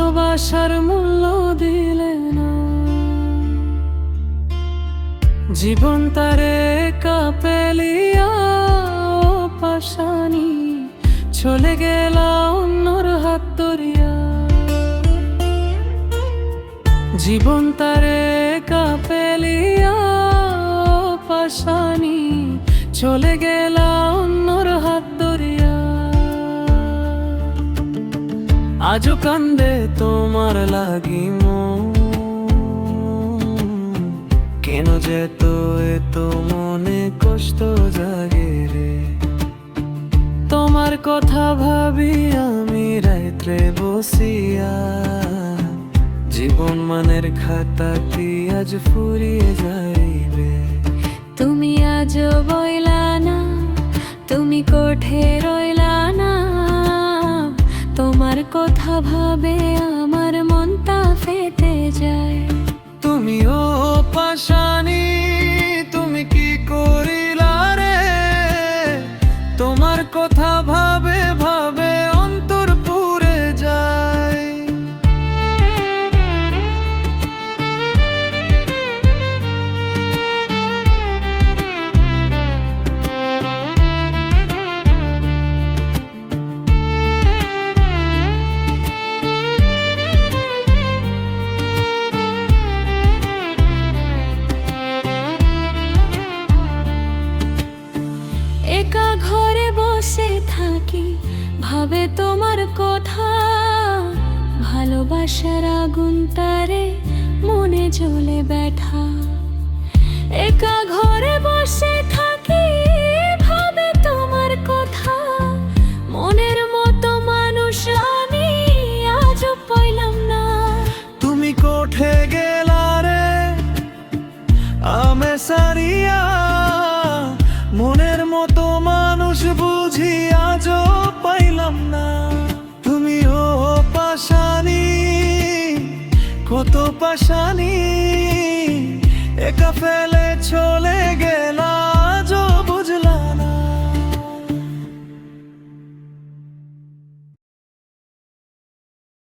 ভালোবাসার মূল্য দিলে না। জীবন তারে কাপেলিয়া পাশানি, চলে গেলা অন্যর হাত ধরিয়া। জীবন তারে কাপেলিয়া পাশানি, চলে গেলা অন্যর হাত ধরিয়া। আজও কান্দে তোমার লাগি মন, কেন যেত এত মনে কষ্ট জাগে রে। তোমার কথা ভাবি আমি রাত্রে বসিয়া, জীবন মানের খাতাটি আজ ফুরিয়ে যাইবে। তুমি আজ বইলা না, তুমি কোঠে রইলা না, তোমার কথা ভাবে আমার মনটা ফেটে যায়। তুমিও পাশানি, তুমি কি করিলা রে, তোমার কথা ভাবে ভাবে অন্তর পুড়ে যায়। একা ঘরে বসে থাকি, ভাবে তোমার কথা, ভালোবাসার আগুন তারে মনে জ্বলে ব্যথা। একা ঘরে বসে থাকি, ভাবে তোমার কথা, মনের মতো মানুষ আমি আজও পাইলাম না। তুমি কোঠে গেলা রে আমে সারিয়া, মনের মতো মানুষ বুঝি আজও পাইলাম না। তুমিও পাশানি, কত পাশানি, একা ফেলে চলে গেলা।